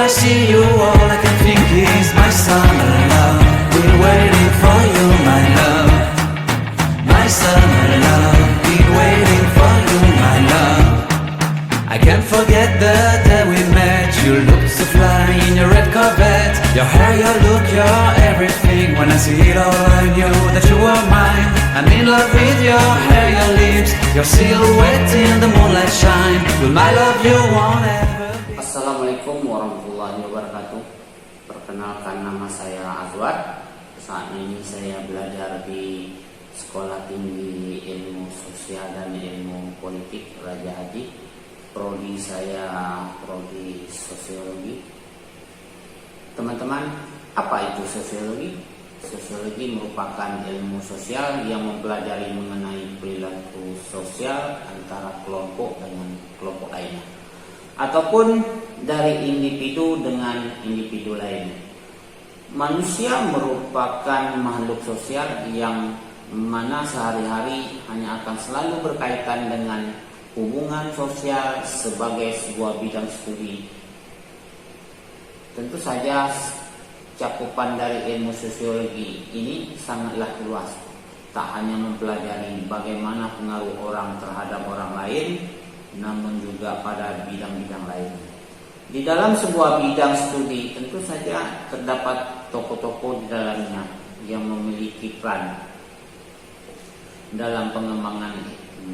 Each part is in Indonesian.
see you, all I can think is my summer love. Been waiting for you, my love. My summer love. Been waiting for you, my love. I can't forget the day we met. You looked so fly in your red Corvette. Your hair, your look, your everything. When I see it all, I knew that you were mine. I'm in love with your hair, your lips, your silhouette in the moonlight shine. Will my love you won't ever be. Assalamualaikum warahmatullahi wabarakatuh. Perkenalkan, nama saya Azwar. Saat ini saya belajar di Sekolah Tinggi Ilmu Sosial dan Ilmu Politik Raja Haji. Prodi saya prodi sosiologi. Teman-teman, apa itu sosiologi? Sosiologi merupakan ilmu sosial yang mempelajari mengenai perilaku sosial antara kelompok dengan kelompok lainnya, ataupun dari individu dengan individu lainnya. Manusia merupakan makhluk sosial yang mana sehari-hari hanya akan selalu berkaitan dengan hubungan sosial sebagai sebuah bidang studi. Tentu saja cakupan dari ilmu sosiologi ini sangatlah luas. Tak hanya mempelajari bagaimana pengaruh orang terhadap orang lain, namun juga pada bidang-bidang lain. Di dalam sebuah bidang studi tentu saja terdapat tokoh-tokoh di dalamnya yang memiliki peran dalam pengembangan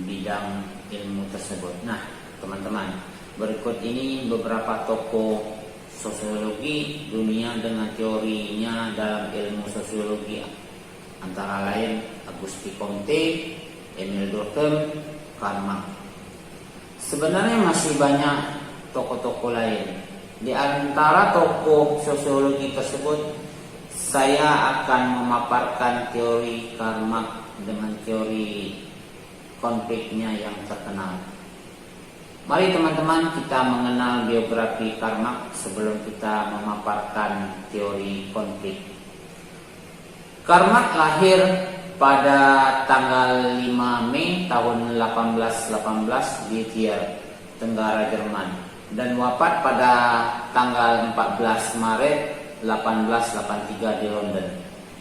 bidang ilmu tersebut. Nah, teman-teman, berikut ini beberapa tokoh sosiologi dunia dengan teorinya dalam ilmu sosiologi, antara lain Auguste Comte, Emile Durkheim, Karl Marx. Sebenarnya masih banyak tokoh-tokoh lain. Di antara tokoh sosiologi tersebut, saya akan memaparkan teori Karl Marx dengan teori konfliknya yang terkenal. Mari teman-teman kita mengenal biografi Karl Marx sebelum kita memaparkan teori konflik. Karl Marx lahir pada tanggal 5 Mei tahun 1818 di Trier, Tenggara Jerman, dan wafat pada tanggal 14 Maret 1883 di London.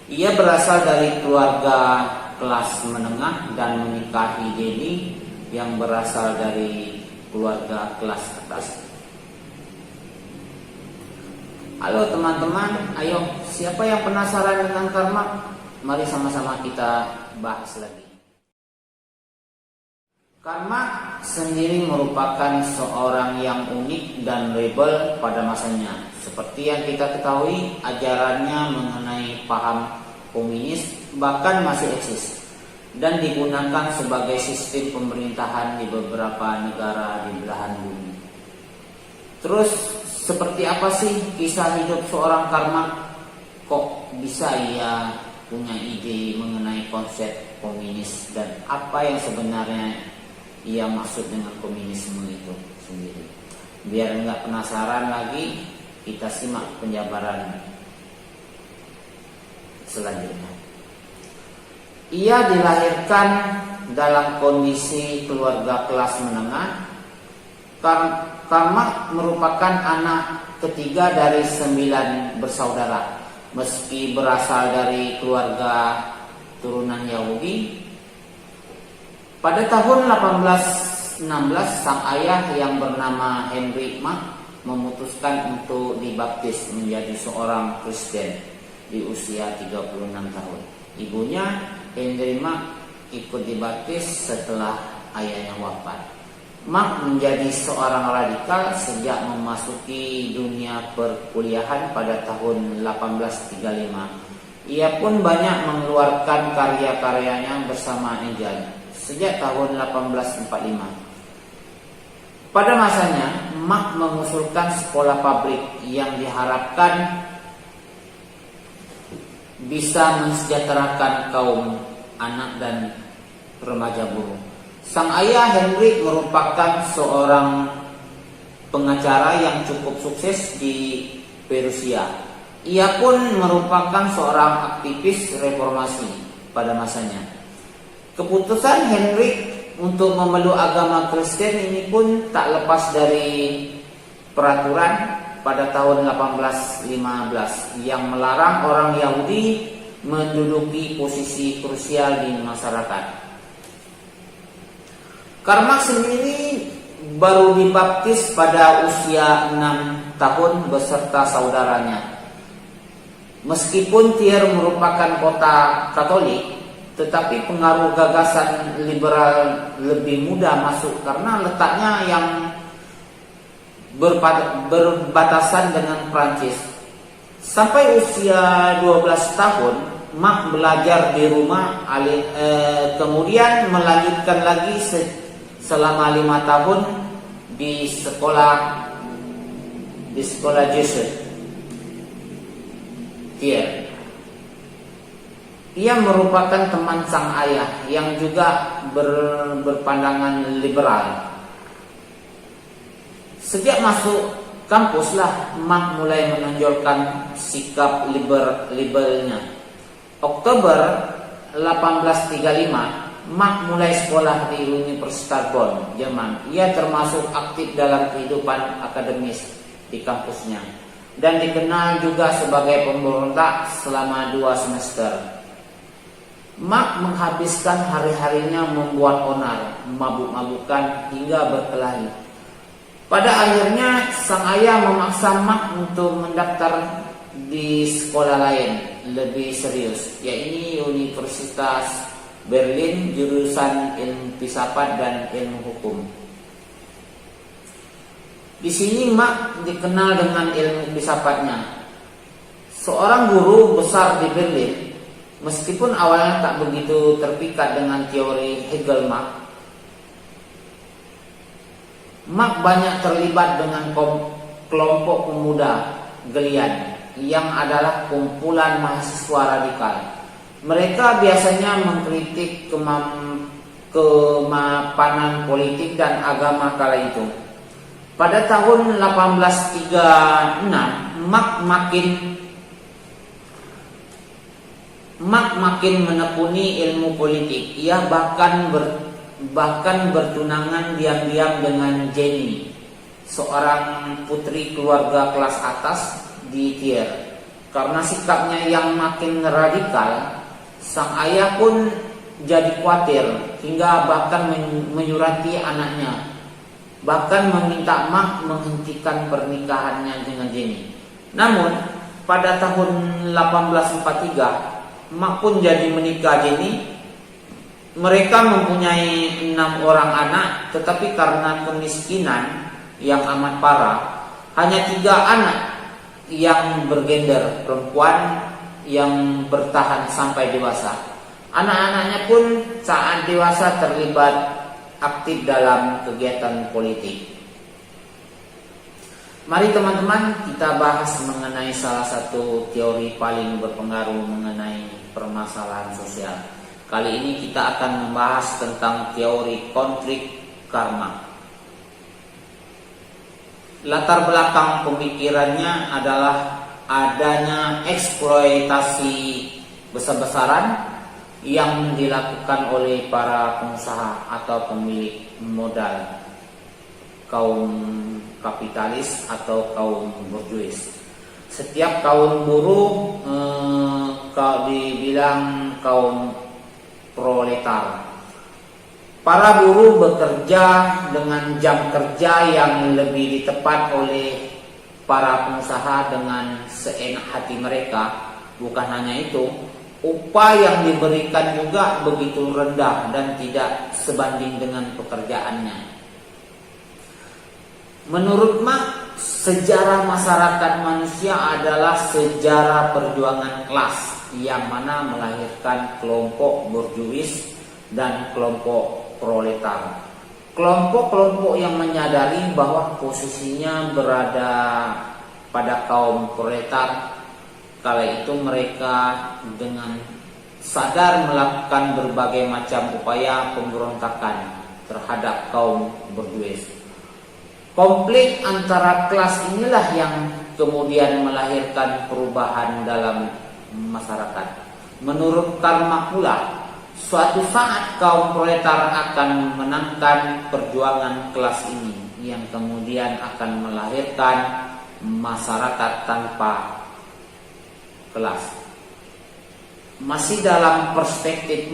Ia berasal dari keluarga kelas menengah dan menikahi Jenny yang berasal dari keluarga kelas atas. Halo teman-teman, ayo siapa yang penasaran dengan Karl Marx? Mari sama-sama kita bahas lagi. Karl Marx sendiri merupakan seorang yang unik dan rebel pada masanya. Seperti yang kita ketahui, ajarannya mengenai paham komunis bahkan masih eksis dan digunakan sebagai sistem pemerintahan di beberapa negara di belahan bumi. Terus seperti apa sih kisah hidup seorang Karl Marx? Kok bisa ia punya ide mengenai konsep komunis dan apa yang sebenarnya ia maksud dengan komunisme itu sendiri? Biar nggak penasaran lagi, kita simak penjabaran selanjutnya. Ia dilahirkan dalam kondisi keluarga kelas menengah. Karl Marx merupakan anak ketiga dari 9 bersaudara. Meski berasal dari keluarga turunan Yahudi, pada tahun 1816 sang ayah yang bernama Heinrich Marx memutuskan untuk dibaptis menjadi seorang Kristen di usia 36 tahun. Ibunya Heinrich Marx ikut dibaptis setelah ayahnya wafat. Marx menjadi seorang radikal sejak memasuki dunia perkuliahan pada tahun 1835. Ia pun banyak mengeluarkan karya-karyanya bersama Engels sejak tahun 1845. Pada masanya, Marx mengusulkan sekolah pabrik yang diharapkan bisa mensejahterakan kaum anak dan remaja buruh. Sang ayah Heinrich merupakan seorang pengacara yang cukup sukses di Perusia. Ia pun merupakan seorang aktivis reformasi pada masanya. Keputusan Heinrich untuk memeluk agama Kristen ini pun tak lepas dari peraturan pada tahun 1815 yang melarang orang Yahudi menduduki posisi krusial di masyarakat. Karl Marx sendiri baru dibaptis pada usia 6 tahun beserta saudaranya. Meskipun Thiers merupakan kota Katolik, tetapi pengaruh gagasan liberal lebih mudah masuk karena letaknya yang berbatasan dengan Prancis. Sampai usia 12 tahun, Marx belajar di rumah, kemudian melanjutkan lagi selama 5 tahun di sekolah Jesuit. Thiers, ia merupakan teman sang ayah yang juga berpandangan liberal. Sejak masuk kampuslah Marx mulai menonjolkan sikap liberalnya. Oktober 1835, Marx mulai sekolah di Universitas Bonn, Jerman. Ia termasuk aktif dalam kehidupan akademis di kampusnya dan dikenal juga sebagai pemberontak selama 2 semester. Marx menghabiskan hari-harinya membuat onar, mabuk-mabukan hingga berkelahi. Pada akhirnya sang ayah memaksa Marx untuk mendaftar di sekolah lain lebih serius, yaitu Universitas Berlin jurusan ilmu filsafat dan ilmu hukum. Di sini Marx dikenal dengan ilmu filsafatnya. Seorang guru besar di Berlin, meskipun awalnya tak begitu terpikat dengan teori Hegel, Marx banyak terlibat dengan kelompok pemuda Gelian yang adalah kumpulan mahasiswa radikal. Mereka biasanya mengkritik kemapanan politik dan agama kala itu. Pada tahun 1836, Marx makin menekuni ilmu politik. Ia bahkan bertunangan diam-diam dengan Jenny, seorang putri keluarga kelas atas di Thiers. Karena sikapnya yang makin radikal, sang ayah pun jadi khawatir hingga bahkan menyurati anaknya, bahkan meminta Marx menghentikan pernikahannya dengan Jenny. Namun pada tahun 1843 Marx pun jadi menikah Jenny. Mereka mempunyai 6 orang anak, tetapi karena kemiskinan yang amat parah, hanya 3 anak yang bergender perempuan yang bertahan sampai dewasa. Anak-anaknya pun saat dewasa terlibat aktif dalam kegiatan politik. Mari teman-teman kita bahas mengenai salah satu teori paling berpengaruh mengenai permasalahan sosial. Kali ini kita akan membahas tentang teori konflik karma. Latar belakang pemikirannya adalah adanya eksploitasi besar-besaran yang dilakukan oleh para pengusaha atau pemilik modal, kaum kapitalis atau kaum borjuis. Setiap kaum buruh dibilang kaum proletar. Para buruh bekerja dengan jam kerja yang lebih ditepat oleh para pengusaha dengan seenak hati mereka. Bukan hanya itu, upah yang diberikan juga begitu rendah dan tidak sebanding dengan pekerjaannya. Menurut Marx, sejarah masyarakat manusia adalah sejarah perjuangan kelas yang mana melahirkan kelompok borjuis dan kelompok proletar. Kelompok-kelompok yang menyadari bahwa posisinya berada pada kaum proletar, kala itu mereka dengan sadar melakukan berbagai macam upaya pemberontakan terhadap kaum borjuis. Konflik antara kelas inilah yang kemudian melahirkan perubahan dalam masyarakat. Menurut Karl Marx pula, suatu saat kaum proletar akan memenangkan perjuangan kelas ini yang kemudian akan melahirkan masyarakat tanpa kelas. Masih dalam perspektif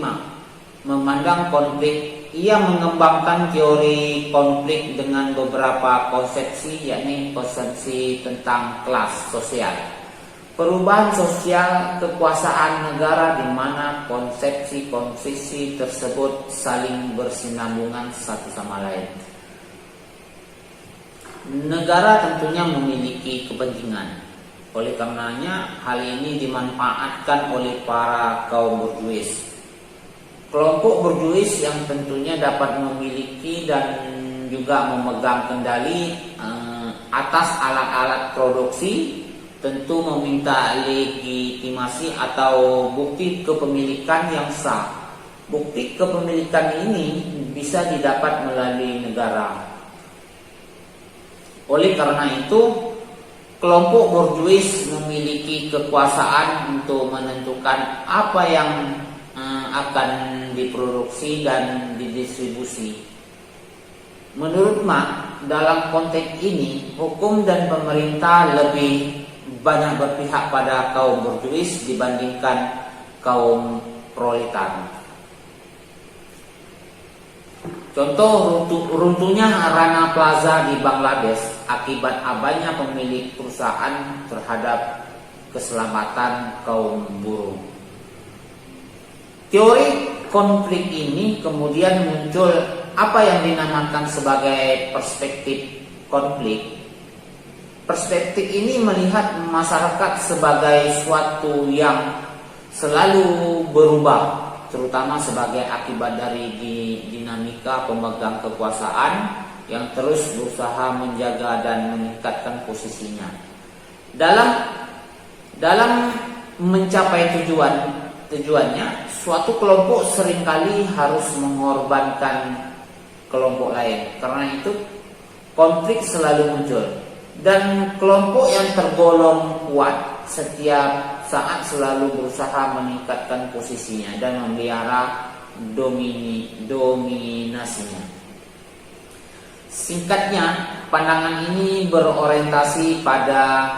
memandang konflik, ia mengembangkan teori konflik dengan beberapa konsepsi, yakni konsepsi tentang kelas sosial, perubahan sosial, kekuasaan negara, di mana konsepsi-konsepsi tersebut saling bersinambungan satu sama lain. Negara tentunya memiliki kepentingan. Oleh karenanya, hal ini dimanfaatkan oleh para kaum borjuis. Kelompok borjuis yang tentunya dapat memiliki dan juga memegang kendali atas alat-alat produksi, tentu meminta legitimasi atau bukti kepemilikan yang sah. Bukti kepemilikan ini bisa didapat melalui negara. Oleh karena itu, kelompok borjuis memiliki kekuasaan untuk menentukan apa yang akan diproduksi dan didistribusi. Menurut Marx, dalam konteks ini, hukum dan pemerintah lebih banyak berpihak pada kaum borjuis dibandingkan kaum proletar. Contoh runtuhnya Rana Plaza di Bangladesh akibat abainya pemilik perusahaan terhadap keselamatan kaum buruh. Teori konflik ini kemudian muncul apa yang dinamakan sebagai perspektif konflik. Perspektif ini melihat masyarakat sebagai suatu yang selalu berubah, terutama sebagai akibat dari dinamika pemegang kekuasaan yang terus berusaha menjaga dan meningkatkan posisinya. Dalam mencapai tujuannya, suatu kelompok seringkali harus mengorbankan kelompok lain. Karena itu konflik selalu muncul. Dan kelompok yang tergolong kuat setiap saat selalu berusaha meningkatkan posisinya dan memelihara dominasinya. Singkatnya, pandangan ini berorientasi pada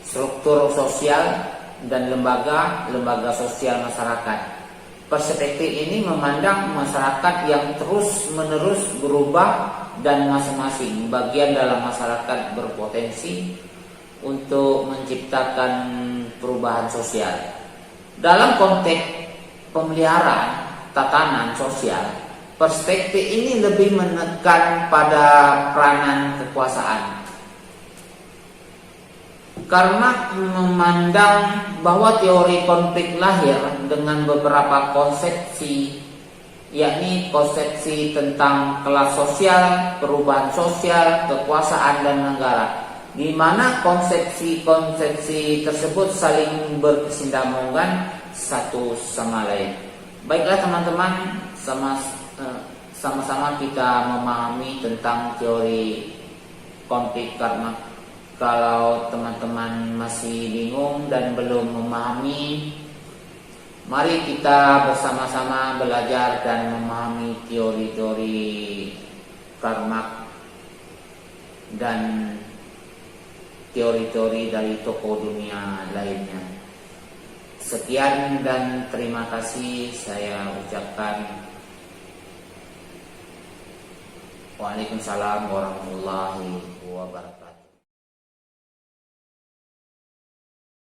struktur sosial dan lembaga sosial masyarakat. Perspektif ini memandang masyarakat yang terus-menerus berubah dan masing-masing bagian dalam masyarakat berpotensi untuk menciptakan perubahan sosial. Dalam konteks pemeliharaan tatanan sosial, perspektif ini lebih menekan pada peranan kekuasaan. Karena memandang bahwa teori konflik lahir dengan beberapa konsepsi, yakni konsepsi tentang kelas sosial, perubahan sosial, kekuasaan dan negara, di mana konsepsi-konsepsi tersebut saling berkesinambungan satu sama lain. Baiklah teman-teman, sama-sama kita memahami tentang teori konflik. Karena kalau teman-teman masih bingung dan belum memahami, mari kita bersama-sama belajar dan memahami teori-teori Karl Marx dan teori-teori dari tokoh dunia lainnya. Sekian dan terima kasih saya ucapkan. Waalaikumsalam warahmatullahi wabarakatuh.